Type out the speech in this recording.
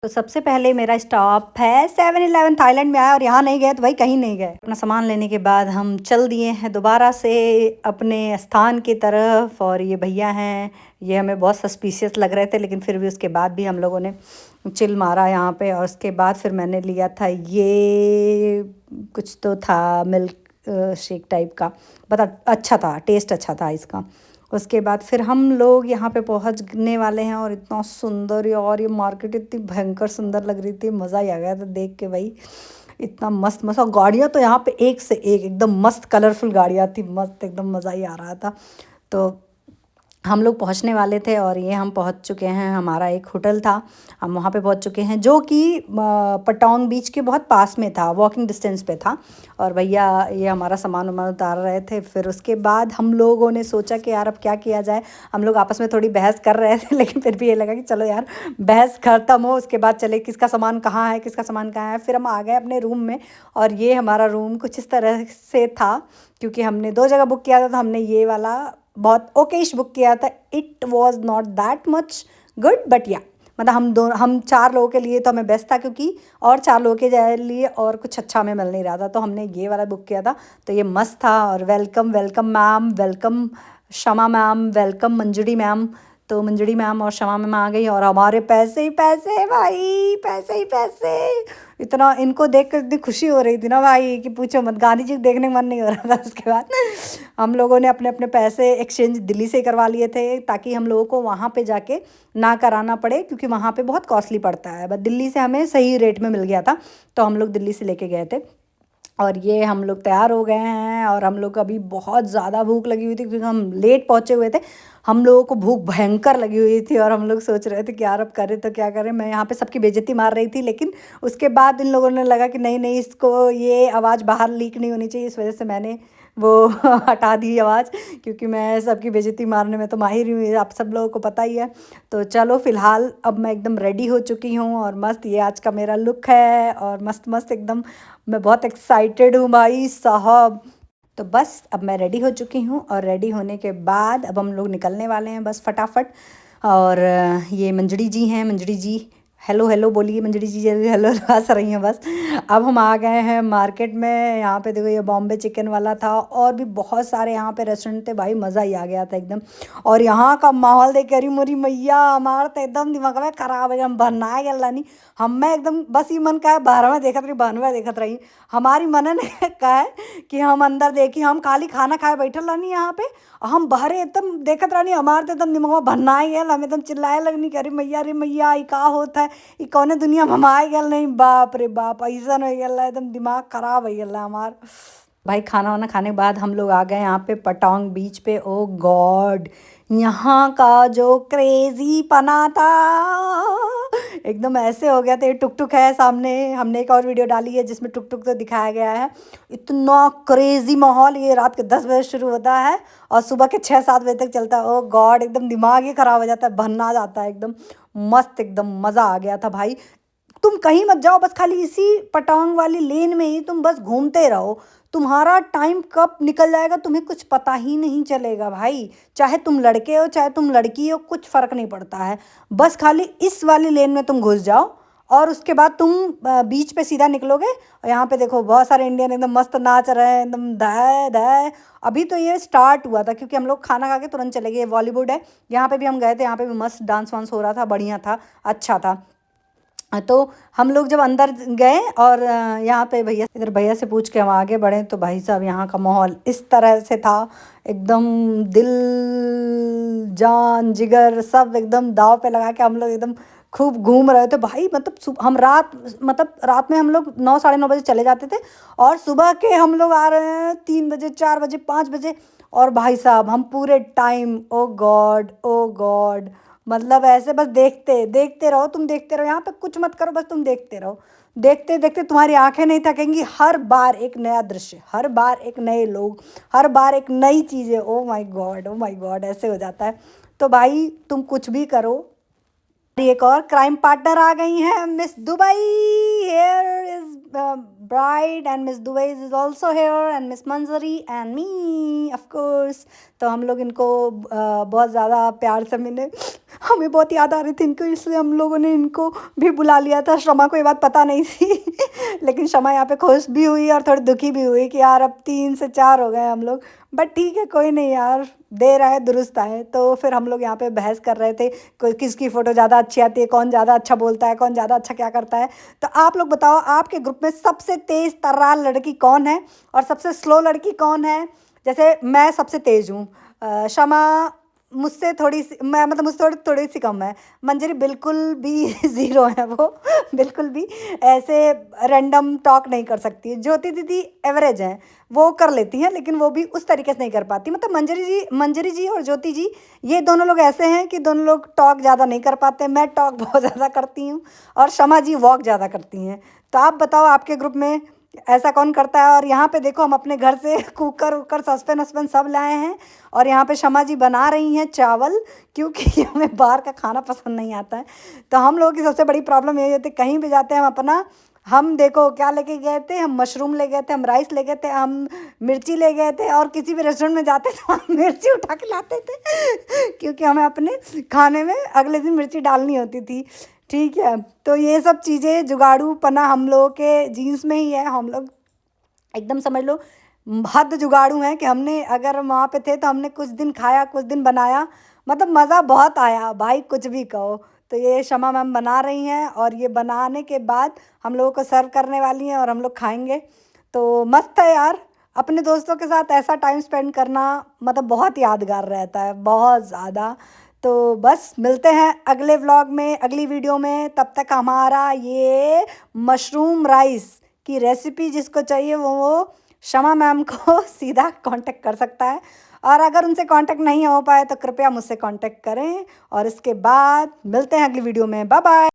तो सबसे पहले मेरा स्टॉप है 7-Eleven। थाईलैंड में आया और यहाँ नहीं गए तो भाई कहीं नहीं गए। अपना सामान लेने के बाद हम चल दिए हैं दोबारा से अपने स्थान की तरफ। और ये भैया हैं, ये हमें बहुत सस्पिशियस लग रहे थे, लेकिन फिर भी उसके बाद भी हम लोगों ने चिल मारा यहाँ पे। और उसके बाद फिर मैंने लिया था ये कुछ तो था मिल्क शेक टाइप का, बता अच्छा था, टेस्ट अच्छा था इसका। उसके बाद फिर हम लोग यहाँ पे पहुँचने वाले हैं। और इतना सुंदर और ये मार्केट इतनी भयंकर सुंदर लग रही थी, मज़ा ही आ गया था देख के भाई। इतना मस्त मस्त, और गाड़ियाँ तो यहाँ पे एक से एक एकदम मस्त कलरफुल गाड़ियाँ थी, मस्त एकदम मज़ा ही आ रहा था। तो हम लोग पहुंचने वाले थे और ये हम पहुंच चुके हैं। हमारा एक होटल था, हम वहाँ पे पहुंच चुके हैं, जो कि पटोंग बीच के बहुत पास में था, वॉकिंग डिस्टेंस पे था। और भैया ये हमारा सामान वामान उतार रहे थे। फिर उसके बाद हम लोगों ने सोचा कि यार अब क्या किया जाए। हम लोग आपस में थोड़ी बहस कर रहे थे, लेकिन फिर भी ये लगा कि चलो यार बहस खत्म हो, उसके बाद चले किसका सामान कहाँ है, किसका सामान कहाँ है। फिर हम आ गए अपने रूम में। और ये हमारा रूम कुछ इस तरह से था, क्योंकि हमने 2 जगह बुक किया था, तो हमने ये वाला बहुत ओकेश बुक किया था। It was not that much good, but या मतलब हम 4 लोगों के लिए तो हमें बेस्ट था, क्योंकि और 4 लोगों के लिए और कुछ अच्छा हमें मिल नहीं रहा था, तो हमने ये वाला बुक किया था। तो ये मस्त था। और वेलकम वेलकम मैम, वेलकम शमा मैम, वेलकम मंजूरी मैम। तो मंजूरी मैम और शमा मैम आ गई, और हमारे पैसे ही पैसे भाई, पैसे ही पैसे। इतना इनको देख कर इतनी खुशी हो रही थी ना भाई कि पूछो मत, गांधी जी को देखने का मन नहीं हो रहा था। उसके बाद हम लोगों ने अपने अपने पैसे एक्सचेंज दिल्ली से करवा लिए थे, ताकि हम लोगों को वहाँ पे जाके ना कराना पड़े, क्योंकि वहाँ पे बहुत कॉस्टली पड़ता है। बट दिल्ली से हमें सही रेट में मिल गया था, तो हम लोग दिल्ली से लेके गए थे। और ये हम लोग तैयार हो गए हैं, और हम लोग को अभी बहुत ज़्यादा भूख लगी हुई थी, क्योंकि हम लेट पहुँचे हुए थे। हम लोगों को भूख भयंकर लगी हुई थी, और हम लोग सोच रहे थे कि यार अब करें तो क्या करें। मैं यहाँ पे सबकी बेइज्जती मार रही थी, लेकिन उसके बाद इन लोगों ने लगा कि नहीं नहीं, इसको ये आवाज़ बाहर लीक नहीं होनी चाहिए, इस वजह से मैंने वो हटा दी आवाज़, क्योंकि मैं सबकी बेइज्जती मारने में तो माहिर ही हूँ, आप सब लोगों को पता ही है। तो चलो फ़िलहाल अब मैं एकदम रेडी हो चुकी हूँ, और मस्त ये आज का मेरा लुक है, और मस्त मस्त एकदम मैं बहुत एक्साइटेड हूँ भाई साहब। तो बस अब मैं रेडी हो चुकी हूँ, और रेडी होने के बाद अब हम लोग निकलने वाले हैं बस फटाफट। और ये मंजरी जी हैं, मंजरी जी हेलो हेलो बोलिए, मंजरी जी जल्दी हेलो हंस रही हैं बस। अब हम आ गए हैं मार्केट में। यहाँ पे देखो ये बॉम्बे चिकन वाला था, और भी बहुत सारे यहाँ पे रेस्टोरेंट थे भाई, मज़ा ही आ गया था एकदम। और यहाँ का माहौल देख अरे मोरी मैया, हमारा तो एकदम दिमाग में खराब है, हम भरना गया नहीं। हम मैं एकदम बस ये मन का है 12वें देखत रही, 92 देखत रही। हमारी मनन का है कि हम अंदर देखी, हम खाली खाना खाए बैठल रहनी यहाँ पे, हम बहरे एकदम देखत रहनी। हमारे तो एकदम दिमाग भन्ना ही गया, हम एकदम चिल्लाए लगनी कि अरे मैया रे मैया ई का होता है, ई कौने दुनिया में हम आए गए नहीं। बाप रे बाप, ऐसा हो गया एकदम दिमाग खराब हो गया हमार। भाई खाना वाना खाने के बाद हम लोग आ गए यहाँ पे पटोंग बीच पे। ओ गॉड, यहाँ का जो क्रेजी पना था एकदम ऐसे हो गया था। ये टुक टुक है सामने, हमने एक और वीडियो डाली है जिसमें टुक टुक तो दिखाया गया है। इतना क्रेजी माहौल, ये रात के 10 बजे शुरू होता है और सुबह के 6-7 बजे तक चलता है। ओ गॉड, एकदम दिमाग ही खराब हो जाता है, भन्ना जाता है एकदम। मस्त एकदम मज़ा आ गया था भाई। तुम कहीं मत जाओ, बस खाली इसी पटांग वाली लेन में ही तुम बस घूमते रहो, तुम्हारा टाइम कब निकल जाएगा तुम्हें कुछ पता ही नहीं चलेगा भाई। चाहे तुम लड़के हो चाहे तुम लड़की हो, कुछ फ़र्क नहीं पड़ता है। बस खाली इस वाली लेन में तुम घुस जाओ, और उसके बाद तुम बीच पे सीधा निकलोगे। और यहाँ पे देखो बहुत सारे इंडियन एकदम मस्त नाच रहे हैं, एकदम धाय धाय। अभी तो ये स्टार्ट हुआ था, क्योंकि हम लोग खाना खा के तुरंत चले गए। बॉलीवुड है, यहाँ पे भी हम गए थे, यहाँ पे भी मस्त डांस वांस हो रहा था, बढ़िया था, अच्छा था। तो हम लोग जब अंदर गए, और यहाँ पे भैया, इधर भैया से पूछ के हम आगे बढ़े, तो भाई साहब यहाँ का माहौल इस तरह से था, एकदम दिल जान जिगर सब एकदम दाव पे लगा के हम लोग एकदम खूब घूम रहे थे भाई। मतलब हम रात में हम लोग 9 साढ़े 9 बजे चले जाते थे, और सुबह के हम लोग आ रहे हैं 3 बजे, 4 बजे, 5 बजे। और भाई साहब हम पूरे टाइम, ओ गॉड ओ गॉड, मतलब ऐसे बस देखते देखते रहो, तुम देखते रहो, यहाँ पे कुछ मत करो, बस तुम देखते रहो। देखते देखते तुम्हारी आंखें नहीं थकेंगी, हर बार एक नया दृश्य, हर बार एक नए लोग, हर बार एक नई चीज़ें। Oh my God oh my God, ऐसे हो जाता है। तो भाई तुम कुछ भी करो। एक और क्राइम पार्टनर आ गई हैं, miss Dubai. Here is bride, and miss Dubai is also here, and miss Manjari and me of course. तो हम लोग इनको बहुत ज़्यादा प्यार से मिले हमें बहुत याद आ रही थी इनको, इसलिए हम लोगों ने इनको भी बुला लिया था। शमा को ये बात पता नहीं थी लेकिन शमा यहाँ पे खुश भी हुई और थोड़ी दुखी भी हुई कि यार अब 3 से 4 हो गए हम लोग। बट ठीक है, कोई नहीं यार, देर आए दुरुस्त आए। तो फिर हम लोग यहाँ पे बहस कर रहे थे कोई किसकी फ़ोटो ज़्यादा अच्छी आती है, कौन ज़्यादा अच्छा बोलता है, कौन ज़्यादा अच्छा क्या करता है। तो आप लोग बताओ, आपके ग्रुप में सबसे तेज़ तर्रार लड़की कौन है और सबसे स्लो लड़की कौन है? जैसे मैं सबसे तेज़ हूँ, शमा मुझसे थोड़ी सी, मैं मतलब मुझसे थोड़ी थोड़ी सी कम है। मंजरी बिल्कुल भी ज़ीरो है वो, बिल्कुल भी ऐसे रैंडम टॉक नहीं कर सकती। ज्योति दीदी एवरेज हैं, वो कर लेती हैं लेकिन वो भी उस तरीके से नहीं कर पाती। मतलब मंजरी जी और ज्योति जी, ये दोनों लोग ऐसे हैं कि दोनों लोग टॉक ज़्यादा नहीं कर पाते। मैं टॉक बहुत ज़्यादा करती हूँ और शमा जी वॉक ज़्यादा करती हैं। तो आप बताओ आपके ग्रुप में ऐसा कौन करता है? और यहाँ पे देखो, हम अपने घर से कुकर वुकर सस्पेन वस्पेन सब लाए हैं और यहाँ पे शमा जी बना रही हैं चावल, क्योंकि हमें बाहर का खाना पसंद नहीं आता है। तो हम लोगों की सबसे बड़ी प्रॉब्लम यही होती है, कहीं भी जाते हैं हम अपना, हम देखो क्या लेके गए थे, हम मशरूम ले गए थे, हम राइस ले गए थे, हम मिर्ची ले गए थे, और किसी भी रेस्टोरेंट में जाते तो हम मिर्ची उठा के लाते थे क्योंकि हमें अपने खाने में अगले दिन मिर्ची डालनी होती थी। ठीक है, तो ये सब चीज़ें जुगाड़ूपना हम लोगों के जीन्स में ही है। हम लोग एकदम समझ लो हद जुगाड़ू हैं कि हमने अगर वहाँ पे थे तो हमने कुछ दिन खाया, कुछ दिन बनाया, मतलब मज़ा बहुत आया भाई, कुछ भी कहो। तो ये शमा मैम बना रही हैं और ये बनाने के बाद हम लोगों को सर्व करने वाली हैं और हम लोग खाएंगे। तो मस्त है यार, अपने दोस्तों के साथ ऐसा टाइम स्पेंड करना मतलब बहुत यादगार रहता है, बहुत ज़्यादा। तो बस मिलते हैं अगले व्लॉग में, अगली वीडियो में। तब तक हमारा ये मशरूम राइस की रेसिपी जिसको चाहिए वो शमा मैम को सीधा कांटेक्ट कर सकता है, और अगर उनसे कांटेक्ट नहीं हो पाए तो कृपया मुझसे कांटेक्ट करें। और इसके बाद मिलते हैं अगली वीडियो में। Bye bye.